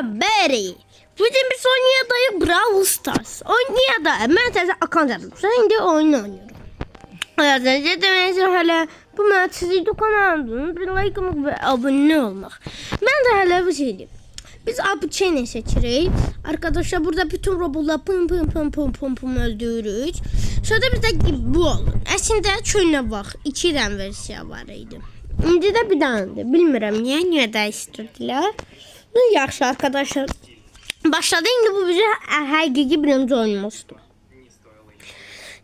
Berry. Bugün biz oynayadayıq Brawl Stars. Oynayadayıq. Mən təzə akant yapmışam. İndi oyun oynuyorum. Arkadaşlar demək hələ bu mən sizin kanalımdır. Bir like və abunə olmaq. Mən də hələ bir şey deyim. Biz abunə seçirik. Arkadaşlar burada bütün robotlar pım öldürürük. Sonra bizdə bu olur. Əslində çölünə bax. 2 dənə versiya var idi. İndi də bir dənədir. Bilmirəm niyə dəyişdirdilər. Yaxşı arkadaşlar. Başladı indi bu bize həqiqi birinci oyunumuzdur.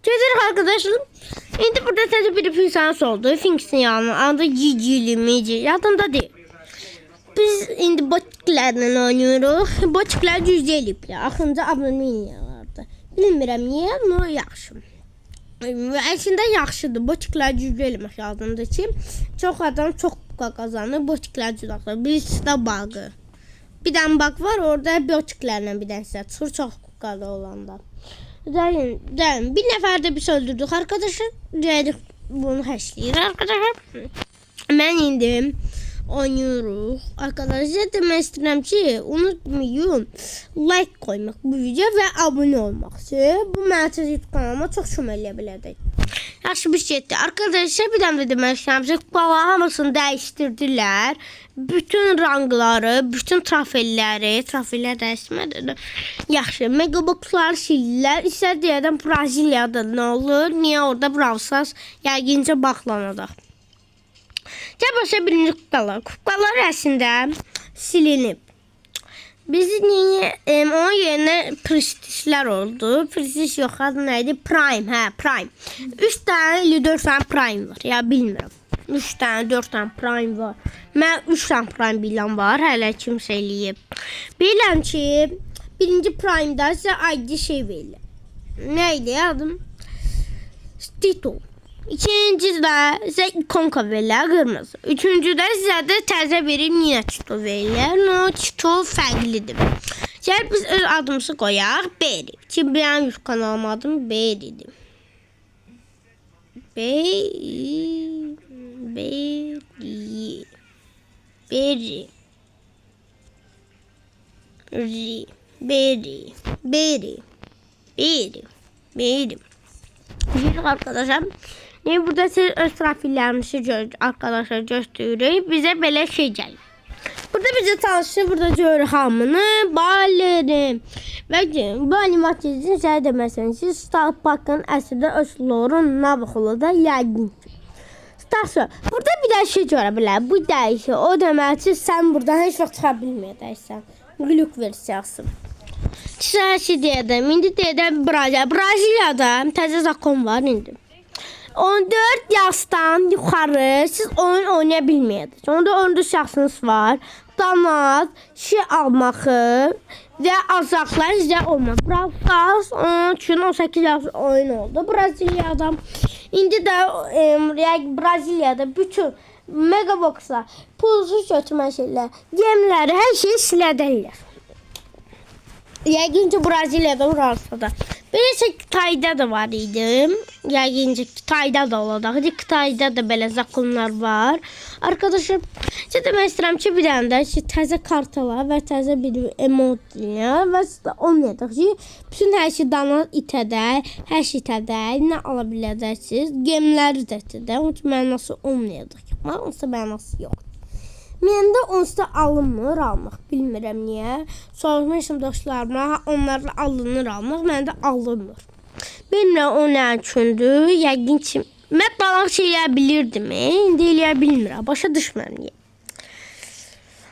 Gedirik arkadaşlar. İndi burada təzə bir Finks oldu. Finks'in yanına adı Cicili Mici. Yadımda değil. Biz indi botiklərlə oynuyoruz. Botiklər cüzdə eliblər. Axınca abunə vardı. Bilmirəm niyə, amma yaxşı. Əslində yaxşıdır. Botiklər cüzdə eləmək lazımdır ki, çox adam çox kuka qazanır. Botiklər cüzdə. Birisi də bağı. Bir tane bak var orada biyotiklerle bir tanesi çıxır çox kukalı olanda. Gəlin bir nəfər də biz öldürdük arkadaşlar. Gəldik bunu həşləyir arkadaşlar. Mən indi oynuyoruz. Arkadaşlar demək istəyirəm ki, unutmayın like koymaq bu video və abunə olmaq. Bu mənim YouTube kanalıma çox kömək eləyə biləcək. Yaxşı bir şeydir. Arkadaşlar bir dənə də demək istəyirəm ki, kupaların hamısını dəyişdirdilər. Bütün rangları, bütün trofeylər dəyişmədi. Yaxşı, megaboxları sildilər. İstər deyədən Braziliyada nə olur? Niyə orada Brawl Stars yəqincə baxlanacaq. Gəl başa birinci kupalar. Kupalar əslində silinib. Biz niyə onun yerinə prestijlər oldu. Prestij yox, adı nə idi? Prime, Prime. 3 dənə ilə 4 dənə Prime var. Ya bilmirəm. 3 dənə, 4 dənə Prime var. Mən 3 dənə Prime bilən var. Hələ kimsə eləyib. Biləm ki, birinci Prime'da sizə ID şey verirlər. Nə idi adım? Titul. İkincidə sizə ikonka verirlər, qırmızı. Üçüncüdə sizə də təzə bir yine titul verirlər. O titul fərqlidir. Gəl biz öz adımızı qoyaq. Berry. Ki benim YouTube kanalım adım Berry'dir. Berry. Yürü arkadaşlar. Burada siz öz profillerimizi arkadaşlar gösteririk. Bize böyle şey gelir. Burada bize tanışır. Burada görür hamını. Balerim. Ve bu animasyonun şey demeseniz. Siz Star Park'ın əslində öz lorun Navaxo'da yəqin. Star burada bir də şey görə bilər. Bu dəyişir. O demək ki, sən buradan heç vaxt çıxa bilməyəcəksən. Glück versiyası. Sizə şey deyədəm. İndi deyədəm Braziliyada təzə zakon var indi. 14 yaştan yukarı siz oyun oynayabilməyəcəksiniz. Onda 14 yaşınız var. Donat, şey almağı və azaqlar sizə olmaz. Brawl Stars onun üçün 18 yaş oyun oldu. Braziliyada. İndi də Braziliyada bütün megaboxlar, pulsuz götürmə şeylər, gemləri, hər şeyi silədərlər. Yəqincə Braziliyada, Fransada. Böylece Kitay'da da var idi. Yəqincə Kitay'da da olacaq. Kitay'da da belə zakonlar var. Arkadaşlar, sizə demək istəyirəm ki, bir dənə də təzə kartalar və təzə bir emotlar və sizə olmayacaq ki, bütün hər şey dana itədə, hər şey itədə, nə ala biləcəksiniz. Gemləri də itədə. Onun üçün mənası olmayacaq. Onsa mənası yoxdur. Məndə onsuz alınmır almaq. Bilmirəm niyə. Soruşmuşam dostlarıma, onlarla alınır almaq. Məndə alınmır. Bilmirəm o nə üçündür. Yəqin ki, mən balıq şey eləyə bilirdim. İndi eləyə bilmirəm. Başa düşmürəm niyə.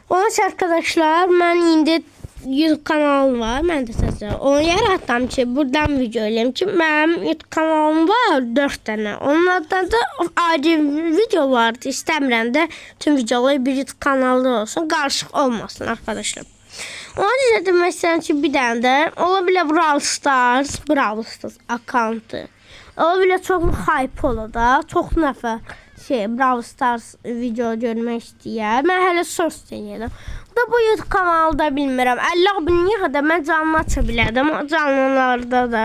Onun üçün arkadaşlar, mən indi YouTube kanalım var. Mən də təzə onu yaratdım ki, buradan video eləyim ki, mənim YouTube kanalım var 4 dənə. Onlardan da ayrı video vardı. İstəmirəm də tüm videolar bir YouTube kanalı olsun. Qarışıq olmasın arkadaşlar. Onun üçün demək istəyirəm ki, bir dənə də ola bilər Brawl Stars akantı. Ola bilər çox hype olur da. Çox nəfər Brawl Stars video görmək istəyir. Mən hələ söz denəyirəm. Da bu YouTube kanalda bilmirəm. 50 abunəyə qədər mən canlı aça bilərdim. O canlılarda da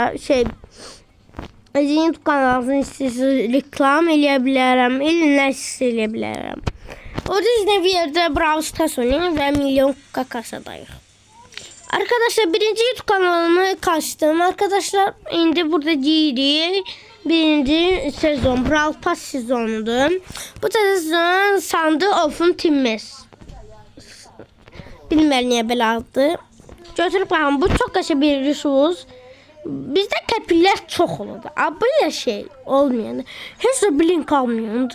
YouTube kanalını istəyirəm, reklam eləyə bilərəm, nə eləyə bilərəm. O yüzden bir yerde Brawl Stars oynayın ve milyon kakasadayıq. Arkadaşlar birinci YouTube kanalımı kaçtım. Arkadaşlar indi burada giri. Birinci sezon Brawl Pass sezonudur. Bu sezon sandı ofun timmes. Bilmem niye belə aldı. Götürüp bakın bu çok kaşı bir resurs. Bizde kepiller çok olurdu. Böyle şey olmayan. Hiç de blink almıyor.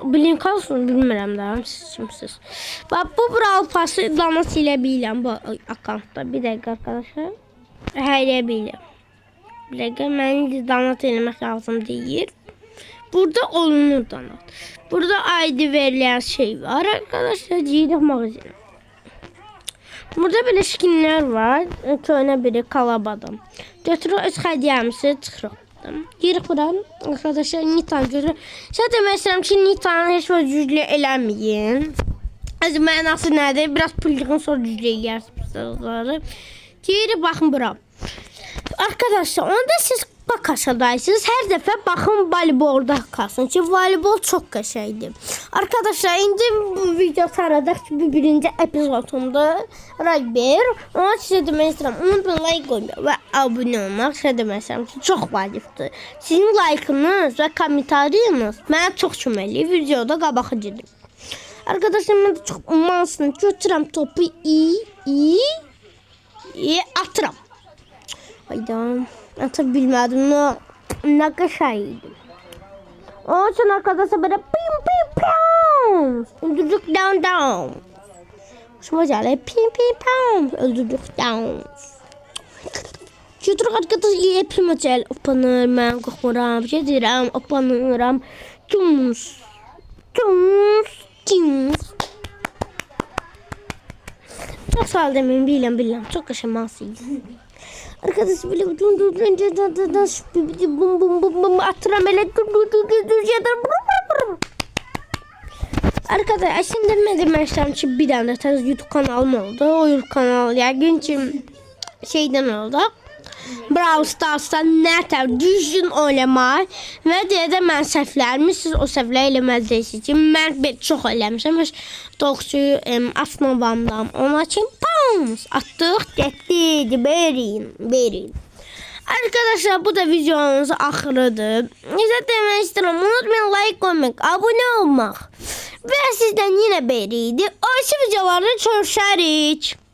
Blink alsın bilmirəm də siz kimsiz. Bak bu Brawl Pass'ı danası ile biləm bu akkauntta. Bir dakika arkadaşlar. Hayır biləm. Bir dakika mən danat eləmək lazım değil. Burada olunur danat. Burada ID verilen şey var arkadaşlar. Cilik magazin. Burada böyle skinler var. Köynə biri kalabadım. Götürür öz xədiyəmizi çıxırdım. Girik buram. Arkadaşlar Nitan görür. Sən demək istəyirəm ki Nitanı heç vaxt güclü eləməyin. Az mənası nədir? Biraz pulluğun sonra güclü eləyərsiniz. Girik baxın buram. Arkadaşlar onda siz bak aşağıdaysınız. Her defa bakın voleybolda kalsın ki voleybol çok kaşaydı. Arkadaşlar indi bu video taradık ki birinci epizodunda rugby. Ona size demek istedim. Unutmayın like koymayı ve abone olmak. Size demek istedim ki çok vaciptir. Sizin like'ınız ve komentarınız bana çok köməkli. Videoda qabaqıcıdır. Arkadaşlar ben de çok umansın. Götürəm topu iyi atıram. Hayda. Atabilmedim. Ne kaşaydı. Onun için arkadaşlar böyle pim pim pam. Öldürdük down. Hoşuma geldi. Pim pim pam. Öldürdük down. Götürük arkadaşlar pim açel. Opanır ben korkmuram. Bir şey deyirəm. Opanıram. Tums. Çok sağ ol demeyin. Biləm. Çok kaşamasıydı. Arkadaşlar böyle bum atıram ele arkadaşlar şimdi ne demekten ki bir tane tez YouTube kanalım oldu. O YouTube kanalı yəqin ki şeyden oldu. Brawl Stars'tan nətər düzgün oynamaq və deyə də mən səhvlərimi siz o səhvləri eləməzdəksiniz ki, mən çox eləmişəm. Dokçuyu asmavamdan ona için attık getdi verin. Arkadaşlar bu da videomuzun axırıdır. Necə demək istəyirəm, unutmayın like koymaq, abone olmaq və sizdən yenə beri idi. O videolarda görüşərik.